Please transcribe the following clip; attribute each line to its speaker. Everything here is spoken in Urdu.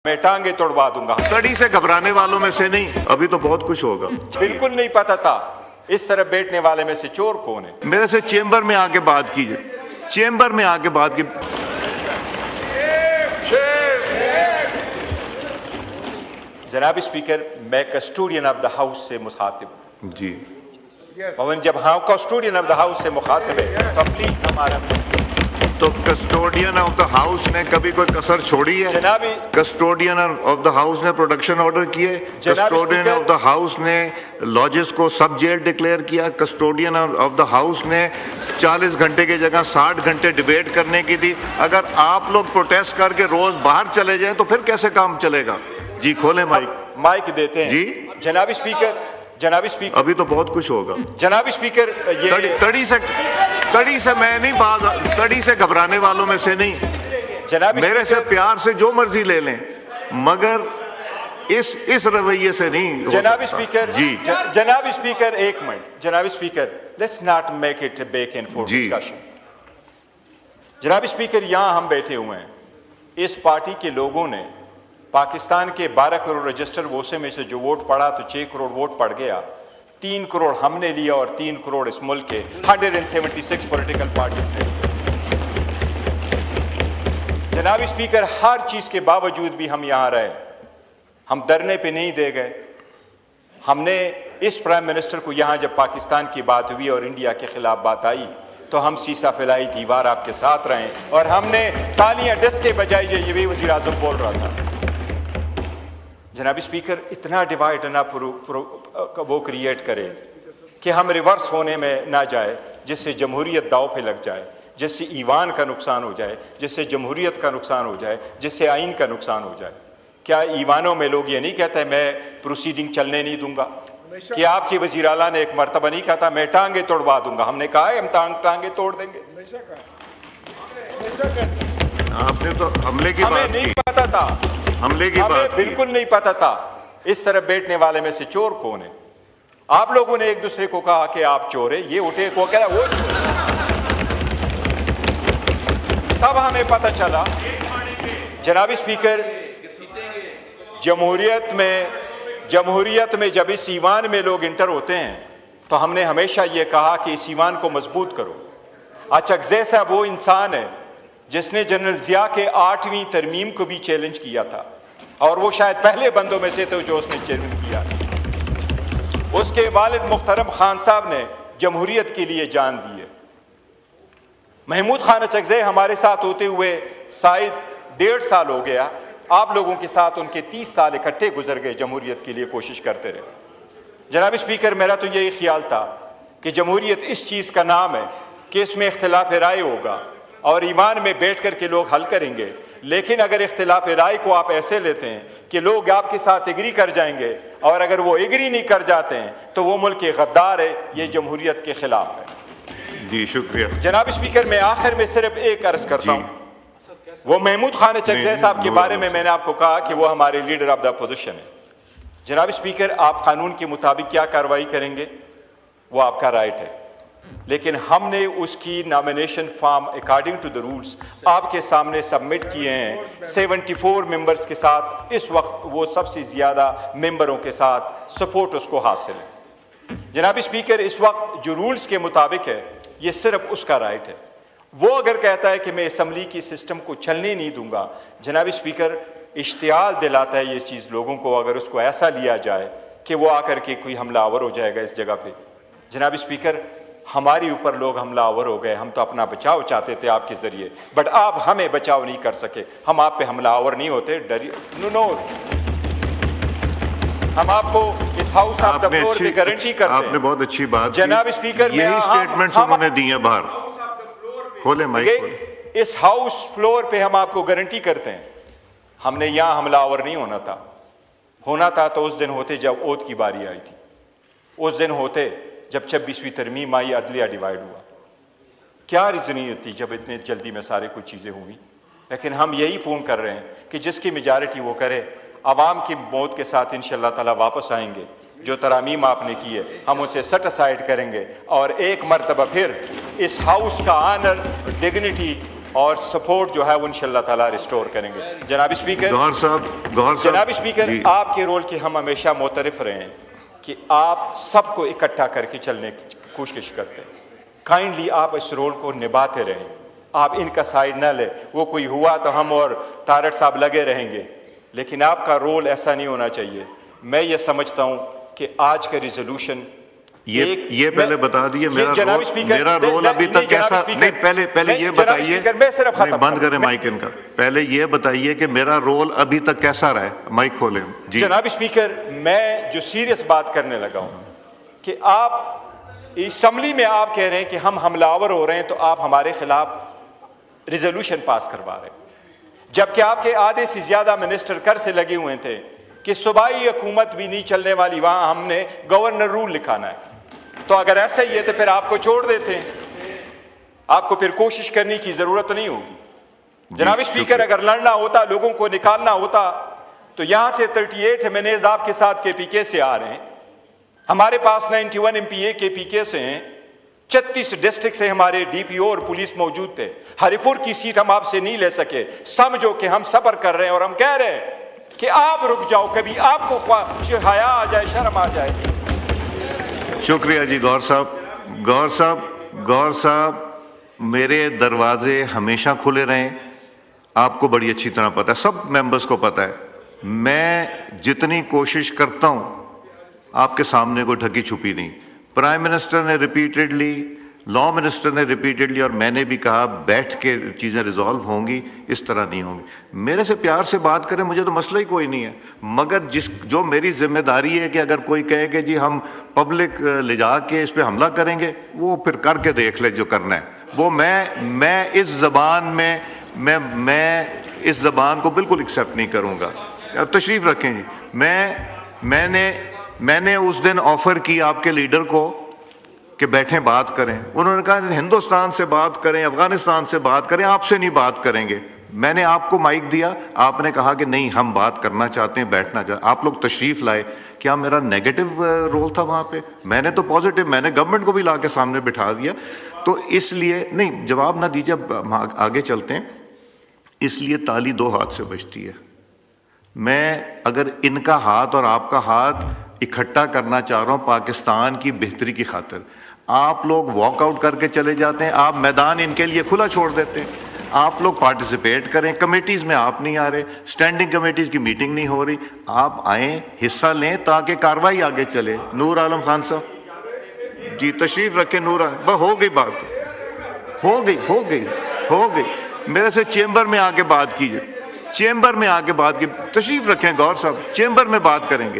Speaker 1: میں ٹانگیں توڑوا دوں گا.
Speaker 2: کڑی سے گھبرانے والوں میں سے نہیں, ابھی تو بہت کچھ ہوگا.
Speaker 1: بالکل نہیں پتا تھا اس طرح بیٹھنے والے میں سے چور کون ہے.
Speaker 2: میرے سے چیمبر میں آ کے بات کیجئے, چیمبر میں آ کے بات کی.
Speaker 1: جناب اسپیکر, میں کسٹوڈین آف دا ہاؤس سے مخاطب ہوں.
Speaker 2: جی
Speaker 1: پون جب ہاں کسٹوڈین آف دا ہاؤس سے مخاطب ہے تو پلیز ہمارا.
Speaker 2: تو کسٹوڈین آف دا ہاؤس نے کبھی کوئی کسر چھوڑی ہے؟
Speaker 1: جناب
Speaker 2: کسٹوڈین آف دا ہاؤس نے پروڈکشن آرڈر کیے,
Speaker 1: جناب
Speaker 2: custodian
Speaker 1: speaker
Speaker 2: of the house نے لاجز کو سب جیل ڈکلیئر کیا, کسٹوڈین آف دا ہاؤس نے 40 گھنٹے کی جگہ 60 گھنٹے ڈیبیٹ کرنے کی دی. اگر آپ لوگ پروٹیسٹ کر کے روز باہر چلے جائیں تو پھر کیسے کام چلے گا؟ جی کھولیں مائک.
Speaker 1: مائک دیتے ہیں.
Speaker 2: جی
Speaker 1: جناب اسپیکر, جناب اسپیکر,
Speaker 2: ابھی تو بہت کچھ ہوگا.
Speaker 1: جناب اسپیکر, یہ
Speaker 2: کڑی سے میں نہیں بات, کڑی سے گھبرانے والوں میں سے نہیں.
Speaker 1: جناب
Speaker 2: میرے سے پیار سے جو مرضی لے لیں, مگر اس رویے سے نہیں.
Speaker 1: جناب اسپیکر,
Speaker 2: جی
Speaker 1: جناب اسپیکر ایک منٹ. جناب speaker, let's not make it back and forth
Speaker 2: جی.
Speaker 1: ڈسکشن. جناب اسپیکر, یہاں ہم بیٹھے ہوئے ہیں, اس پارٹی کے لوگوں نے پاکستان کے 12 کروڑ رجسٹر ووٹوں میں سے جو ووٹ پڑا تو 6 کروڑ ووٹ پڑ گیا. 3 کروڑ ہم نے لیا اور 3 کروڑ اس ملک کے 176 پولیٹیکل پارٹیز نے. جناب اسپیکر, ہر چیز کے باوجود بھی ہم یہاں رہے. ہم دھرنے پہ نہیں دے گئے. ہم نے اس پرائم منسٹر کو یہاں جب پاکستان کی بات ہوئی اور انڈیا کے خلاف بات آئی تو ہم سیسا پھیلائی دیوار آپ کے ساتھ رہے, اور ہم نے تالیاں ڈس کے بجائے یہ بھی وزیر اعظم بول رہا تھا. جناب اسپیکر, اتنا ڈیوائڈ نہ وہ کریٹ کرے کہ ہم ریورس ہونے میں نہ جائے, جس سے جمہوریت داؤ پہ لگ جائے, جس سے ایوان کا نقصان ہو جائے, جس سے جمہوریت کا نقصان ہو جائے, جس سے آئین کا نقصان ہو جائے. کیا ایوانوں میں لوگ یہ نہیں کہتے میں پروسیڈنگ چلنے نہیں دوں گا؟ کہ آپ کے وزیر اعلیٰ نے ایک مرتبہ نہیں کہا تھا میں ٹانگیں توڑوا دوں گا؟ ہم نے کہا ہے ہم ٹانگیں توڑ دیں گے.
Speaker 2: آپ نے تو حملے کی
Speaker 1: ہمیں
Speaker 2: بات
Speaker 1: نہیں
Speaker 2: کی.
Speaker 1: پتا تھا,
Speaker 2: حملے کی
Speaker 1: ہمیں
Speaker 2: بات کی.
Speaker 1: بالکل نہیں پتا تھا اس طرح بیٹھنے والے میں سے چور کون ہے. آپ لوگوں نے ایک دوسرے کو کہا کہ آپ چور ہیں, یہ اٹھے کو کہا وہ چور ہے. تب ہمیں پتا چلا. جناب اسپیکر, جمہوریت میں جب اس ایوان میں لوگ انٹر ہوتے ہیں تو ہم نے ہمیشہ یہ کہا کہ اس ایوان کو مضبوط کرو. اچکزئی صاحب وہ انسان ہے جس نے جنرل ضیاء کے 8ویں ترمیم کو بھی چیلنج کیا تھا, اور وہ شاید پہلے بندوں میں سے تھے جو اس نے چیلنج کیا. اس کے والد محترم خان صاحب نے جمہوریت کے لیے جان دی ہے. محمود خان اچکزئی ہمارے ساتھ ہوتے ہوئے شاید 1.5 سال ہو گیا, آپ لوگوں کے ساتھ ان کے 30 سال اکٹھے گزر گئے, جمہوریت کے لیے کوشش کرتے رہے. جناب اسپیکر, میرا تو یہی خیال تھا کہ جمہوریت اس چیز کا نام ہے کہ اس میں اختلاف رائے ہوگا اور ایوان میں بیٹھ کر کے لوگ حل کریں گے. لیکن اگر اختلاف رائے کو آپ ایسے لیتے ہیں کہ لوگ آپ کے ساتھ ایگری کر جائیں گے, اور اگر وہ ایگری نہیں کر جاتے ہیں تو وہ ملک کے غدار ہے, یہ جمہوریت کے خلاف ہے.
Speaker 2: جی شکریہ.
Speaker 1: جناب اسپیکر, میں آخر میں صرف ایک عرض کرتا ہوں. وہ محمود خان اچکزئی صاحب کے بارے میں نے آپ کو کہا کہ وہ ہمارے لیڈر آف دا اپوزیشن ہے. جناب اسپیکر, آپ قانون کے مطابق کیا کارروائی کریں گے وہ آپ کا رائٹ ہے, لیکن ہم نے اس کی nomination form according to the rules آپ کے سامنے سبمٹ کیے ہیں 74 ممبرز کے ساتھ. اس وقت وہ سب سے زیادہ ممبروں کے ساتھ سپورٹ اس کو حاصل ہے. جناب اسپیکر, اس وقت جو رولز کے مطابق ہے یہ صرف اس کا رائٹ ہے. وہ اگر کہتا ہے کہ میں اسمبلی کی سسٹم کو چلنے نہیں دوں گا, جناب اسپیکر اشتعال دلاتا ہے یہ چیز لوگوں کو, اگر اس کو ایسا لیا جائے کہ وہ آ کر کے کوئی حملہ آور ہو جائے گا اس جگہ پہ. جناب اسپیکر, ہماری اوپر لوگ حملہ آور ہو گئے, ہم تو اپنا بچاؤ چاہتے تھے آپ کے ذریعے, بٹ آپ ہمیں بچاؤ نہیں کر سکے. ہم آپ پہ حملہ آور نہیں ہوتے, نو. ہم آپ کو اس ہاؤس آف دا فلور پہ گارنٹی کرتے ہیں.
Speaker 2: آپ نے بہت اچھی بات کی.
Speaker 1: جناب اسپیکر,
Speaker 2: یہی سٹیٹمنٹس انہوں نے دی ہیں باہر. کھولیں مائک.
Speaker 1: اس ہاؤس فلور پہ ہم آپ کو گارنٹی کرتے ہیں ہم نے یہاں حملہ آور نہیں ہونا تھا تو اس دن ہوتے جب اوت کی باری آئی تھی, اس دن ہوتے جب 26ویں ترمیم آئی, عدلیہ ڈیوائیڈ ہوا. کیا ریزنیت تھی جب اتنے جلدی میں سارے کچھ چیزیں ہوئی. لیکن ہم یہی پون کر رہے ہیں کہ جس کی میجارٹی وہ کرے. عوام کی موت کے ساتھ انشاءاللہ تعالیٰ واپس آئیں گے. جو ترامیم آپ نے کی ہے ہم اسے سیٹ اسائڈ کریں گے, اور ایک مرتبہ پھر اس ہاؤس کا آنر, ڈگنیٹی اور سپورٹ جو ہے وہ انشاءاللہ تعالیٰ ریسٹور کریں گے. جناب اسپیکر،
Speaker 2: گوہر صاحب
Speaker 1: جناب اسپیکر،
Speaker 2: جی.
Speaker 1: آپ کے رول کی ہم ہمیشہ معترف رہے ہیں کہ آپ سب کو اکٹھا کر کے چلنے کی کوشش کرتے ہیں. کائنڈلی آپ اس رول کو نبھاتے رہیں، آپ ان کا سائڈ نہ لیں. وہ کوئی ہوا تو ہم اور طارق صاحب لگے رہیں گے، لیکن آپ کا رول ایسا نہیں ہونا چاہیے. میں یہ سمجھتا ہوں کہ آج کا ریزولوشن
Speaker 2: یہ پہلے بتا دیجیے
Speaker 1: جناب اسپیکر،
Speaker 2: میرا رول ابھی تک کیسا نہیں. پہلے یہ بتائیے،
Speaker 1: میں صرف ختم
Speaker 2: بند کریں مائک ان کا. پہلے یہ بتائیے کہ میرا رول ابھی تک کیسا رہا ہے. مائک کھولیں جی.
Speaker 1: جناب اسپیکر، میں جو سیریس بات کرنے لگا ہوں کہ آپ اسمبلی میں آپ کہہ رہے ہیں کہ ہم حملہ آور ہو رہے ہیں، تو آپ ہمارے خلاف ریزولوشن پاس کروا رہے ہیں، جبکہ آپ کے آدھے سے زیادہ منسٹر کر سے لگے ہوئے تھے کہ صوبائی حکومت بھی نہیں چلنے والی، وہاں ہم نے گورنر رول لکھانا ہے. تو اگر ایسا ہی ہے تو پھر آپ کو چھوڑ دیتے ہیں، آپ کو پھر کوشش کرنے کی ضرورت نہیں ہوگی. جناب اسپیکر، اگر لڑنا ہوتا، لوگوں کو نکالنا ہوتا، تو یہاں سے 38 ایمنیز آپ کے ساتھ کے پی کے سے آ رہے ہیں، ہمارے پاس 91 ایم پی اے کے پی کے سے ہیں، 36 ڈسٹرکٹ سے ہمارے ڈی پی او اور پولیس موجود تھے. ہری پور کی سیٹ ہم آپ سے نہیں لے سکے. سمجھو کہ ہم صبر کر رہے ہیں اور ہم کہہ رہے ہیں کہ آپ رک جاؤ، کبھی آپ کو حیا آ جائے، شرم آ جائے.
Speaker 2: شکریہ جی. گوہر صاحب میرے دروازے ہمیشہ کھلے رہیں. آپ کو بڑی اچھی طرح پتہ ہے، سب ممبرز کو پتہ ہے، میں جتنی کوشش کرتا ہوں آپ کے سامنے کوئی ڈھکی چھپی نہیں. پرائم منسٹر نے ریپیٹڈلی، لا منسٹر نے ریپیٹڈلی، اور میں نے بھی کہا بیٹھ کے چیزیں ریزالو ہوں گی، اس طرح نہیں ہوں گی. میرے سے پیار سے بات کریں، مجھے تو مسئلہ ہی کوئی نہیں ہے. مگر جو میری ذمہ داری ہے کہ اگر کوئی کہے کہ جی ہم پبلک لے جا کے اس پہ حملہ کریں گے، وہ پھر کر کے دیکھ لے جو کرنا ہے. وہ میں اس زبان میں اس زبان کو بالکل ایکسیپٹ نہیں کروں گا. اب تشریف رکھیں جی. میں نے اس دن آفر کی آپ کے لیڈر کو کہ بیٹھیں بات کریں. انہوں نے کہا ہندوستان سے بات کریں، افغانستان سے بات کریں، آپ سے نہیں بات کریں گے. میں نے آپ کو مائک دیا، آپ نے کہا کہ نہیں ہم بات کرنا چاہتے ہیں، بیٹھنا چاہتے ہیں. آپ لوگ تشریف لائے. کیا میرا نیگیٹو رول تھا وہاں پہ؟ میں نے تو پازیٹیو، میں نے گورنمنٹ کو بھی لا کے سامنے بٹھا دیا. تو اس لیے نہیں، جواب نہ دیجیے، اب آگے چلتے ہیں. اس لیے تالی دو ہاتھ سے بجتی ہے. میں اگر ان کا ہاتھ اور آپ کا ہاتھ اکٹھا کرنا چاہ رہا ہوں پاکستان کی بہتری کی خاطر. آپ لوگ واک آؤٹ کر کے چلے جاتے ہیں، آپ میدان ان کے لیے کھلا چھوڑ دیتے ہیں. آپ لوگ پارٹیسپیٹ کریں. کمیٹیز میں آپ نہیں آ رہے، سٹینڈنگ کمیٹیز کی میٹنگ نہیں ہو رہی. آپ آئیں، حصہ لیں تاکہ کارروائی آگے چلے. نور عالم خان صاحب جی تشریف رکھیں. نور عالم، ہو گئی بات، ہو گئی. میرے سے چیمبر میں آ کے بات کیجیے، چیمبر میں آ کے بات کی. تشریف رکھیں گور صاحب، چیمبر میں بات کریں گے.